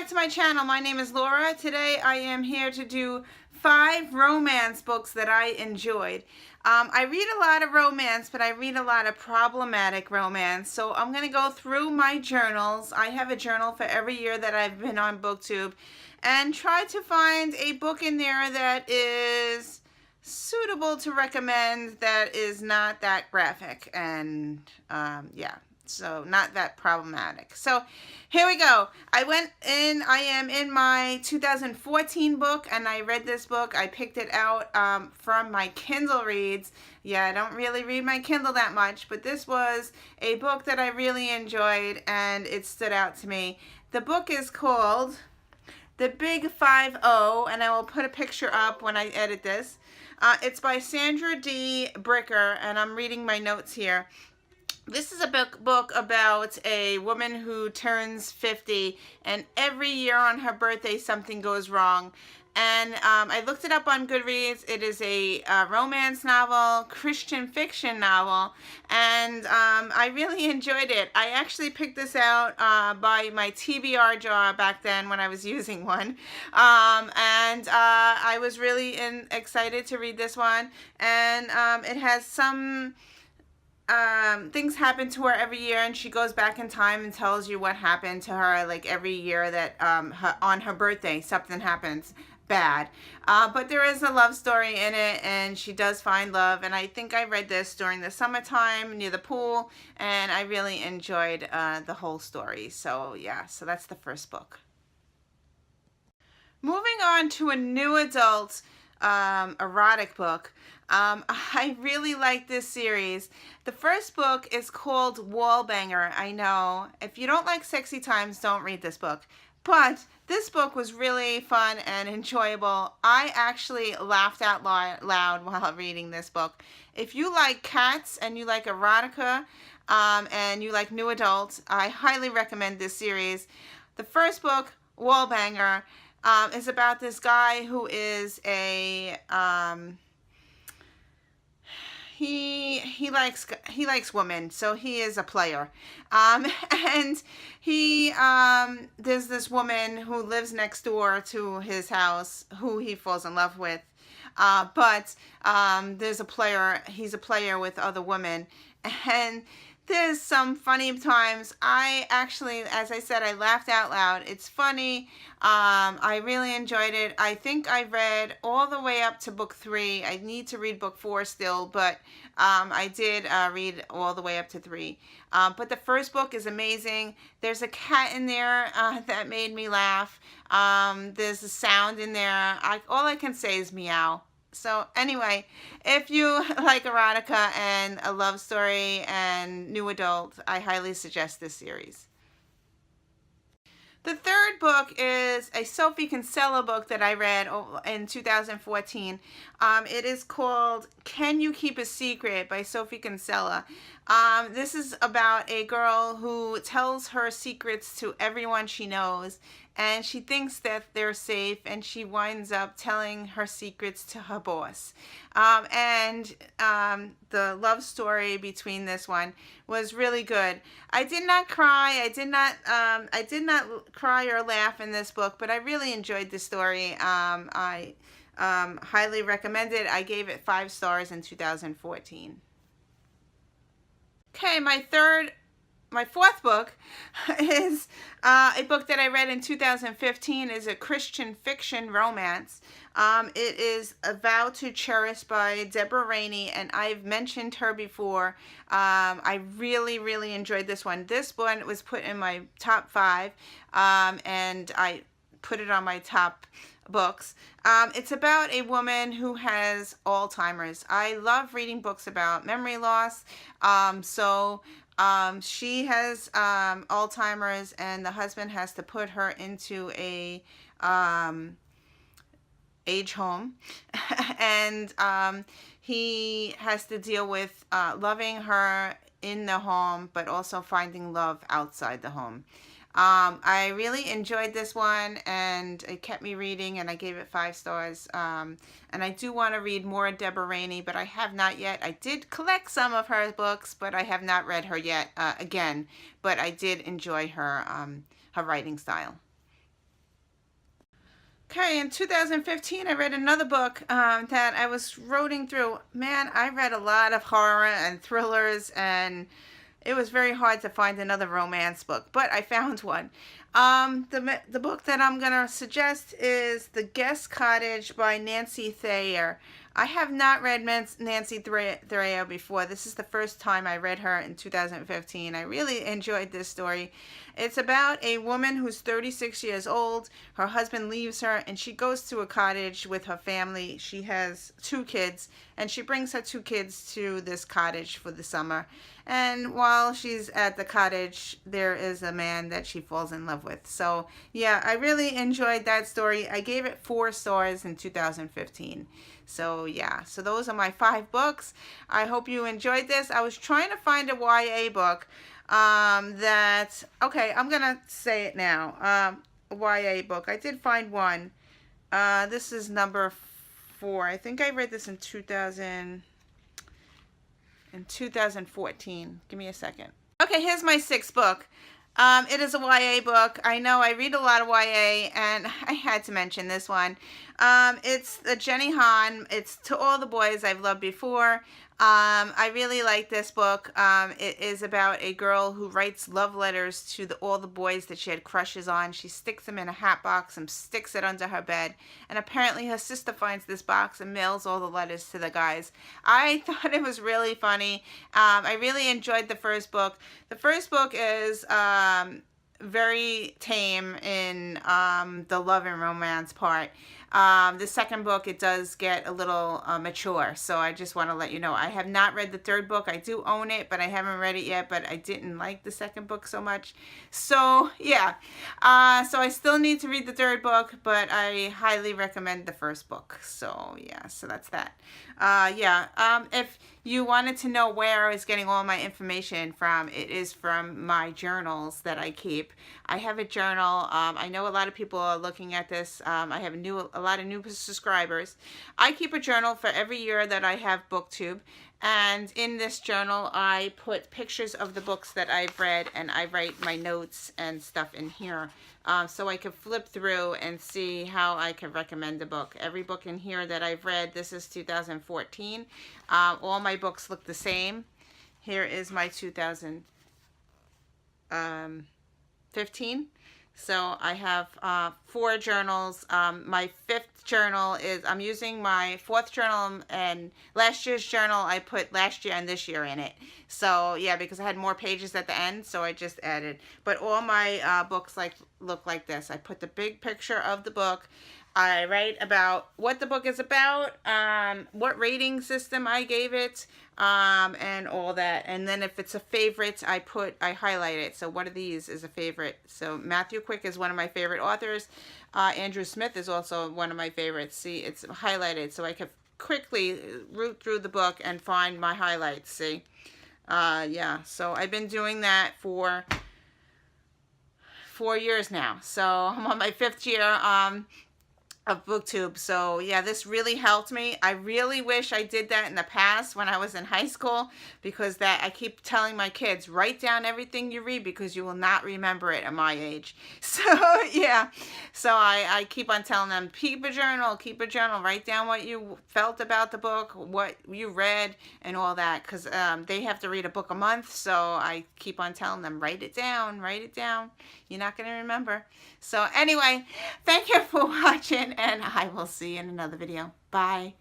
back to my channel. My name is Laura. Today I am here to do 5 romance books that I enjoyed. I read a lot of romance, but I read a lot of problematic romance. So I'm going to go through my journals. I have a journal for every year that I've been on BookTube and try to find a book in there that is suitable to recommend, that is not that graphic and yeah. So not that problematic. So here we go. I am in my 2014 book, and I read this book. I picked it out from my Kindle reads. Yeah, I don't really read my Kindle that much, but this was a book that I really enjoyed, and it stood out to me. The book is called The Big 5-0, and I will put a picture up when I edit this. It's by Sandra D. Bricker, and I'm reading my notes here. This is a book about a woman who turns 50, and every year on her birthday something goes wrong. And I looked it up on Goodreads. It is a romance novel, Christian fiction novel, and I really enjoyed it. I actually picked this out by my TBR jar back then when I was using one, and I was really excited to read this one. And it has some things happen to her every year, and she goes back in time and tells you what happened to her, like every year that on her birthday something happens bad, but there is a love story in it, and she does find love. And I think I read this during the summertime near the pool, and I really enjoyed the whole story. So yeah, so that's the first book. Moving on to a new adult erotic book. I really like this series. The first book is called Wallbanger. I know, if you don't like sexy times, don't read this book. But this book was really fun and enjoyable. I actually laughed out loud while reading this book. If you like cats and you like erotica and you like new adults, I highly recommend this series. The first book, Wallbanger, is about this guy who is a he likes women, so he is a player, and he there's this woman who lives next door to his house who he falls in love with, but there's a player. He's a player with other women, and there's some funny times. I actually, as I said, I laughed out loud. It's funny. I really enjoyed it. I think I read all the way up to book 3. I need to read book 4 still, but I did read all the way up to 3. But the first book is amazing. There's a cat in there that made me laugh. There's a sound in there. All I can say is meow. So anyway, if you like erotica and a love story and new adult, I highly suggest this series. The third book is a Sophie Kinsella book that I read in 2014. It is called Can You Keep a Secret by Sophie Kinsella. This is about a girl who tells her secrets to everyone she knows, and she thinks that they're safe, and she winds up telling her secrets to her boss. And the love story between this one was really good. I did not cry. I did not cry or laugh in this book, but I really enjoyed the story. I highly recommend it. I gave it 5 stars in 2014. Okay, my fourth book is a book that I read in 2015. Is a Christian fiction romance. It is A Vow to Cherish by Deborah Rainey, and I've mentioned her before. I really enjoyed this one. This one was put in my top 5, and I put it on my top books. It's about a woman who has Alzheimer's. I love reading books about memory loss. She has Alzheimer's, and the husband has to put her into a age home, and he has to deal with loving her in the home, but also finding love outside the home. I really enjoyed this one, and it kept me reading, and I gave it 5 stars. And I do want to read more of Deborah Rainey, but I have not yet. I did collect some of her books, but I have not read her yet again. But I did enjoy her her writing style. Okay, in 2015, I read another book that I was roading through. Man, I read a lot of horror and thrillers, and it was very hard to find another romance book, but I found one. The book that I'm going to suggest is The Guest Cottage by Nancy Thayer. I have not read Nancy Thayer before. This is the first time I read her in 2015. I really enjoyed this story. It's about a woman who's 36 years old. Her husband leaves her, and she goes to a cottage with her family. She has 2 kids, and she brings her 2 kids to this cottage for the summer. And while she's at the cottage, there is a man that she falls in love with. So, yeah, I really enjoyed that story. I gave it 4 stars in 2015. So, yeah, so those are my 5 books. I hope you enjoyed this. I was trying to find a YA book okay, I'm going to say it now. A YA book. I did find one. This is number 4. I think I read this in 2014. Give me a second. Okay, here's my 6th book. It is a YA book. I know I read a lot of YA, and I had to mention this one. It's the Jenny Han. It's To All the Boys I've Loved Before. I really like this book. It is about a girl who writes love letters to all the boys that she had crushes on. She sticks them in a hat box and sticks it under her bed. And apparently her sister finds this box and mails all the letters to the guys. I thought it was really funny. I really enjoyed the first book. The first book is very tame in the love and romance part. The second book, it does get a little mature, so I just want to let you know. I have not read the 3rd book. I do own it, but I haven't read it yet, but I didn't like the 2nd book so much. So, yeah. So I still need to read the 3rd book, but I highly recommend the 1st book. So, yeah, so that's that. If you wanted to know where I was getting all my information from, it is from my journals that I keep. I have a journal. I know a lot of people are looking at this. I have a lot of new subscribers. I keep a journal for every year that I have BookTube. And in this journal, I put pictures of the books that I've read, and I write my notes and stuff in here. So I could flip through and see how I could recommend a book. Every book in here that I've read, this is 2014. All my books look the same. Here is my 2015. So I have 4 journals. My 5th journal is, I'm using my 4th journal, and last year's journal I put last year and this year in it. So yeah, because I had more pages at the end, so I just added. But all my books look like this. I put the big picture of the book. I write about what the book is about, what rating system I gave it, and all that. And then if it's a favorite, I highlight it. So one of these is a favorite. So Matthew Quick is one of my favorite authors. Andrew Smith is also one of my favorites. See, it's highlighted, so I could quickly root through the book and find my highlights. See, yeah. So I've been doing that for 4 years now. So I'm on my 5th year. Of BookTube. So yeah, this really helped me. I really wish I did that in the past when I was in high school, because I keep telling my kids, write down everything you read because you will not remember it at my age. So yeah, so I keep on telling them, keep a journal, write down what you felt about the book, what you read, and all that, because they have to read a book a month. So I keep on telling them, write it down. You're not going to remember. So anyway, thank you for watching, and I will see you in another video. Bye.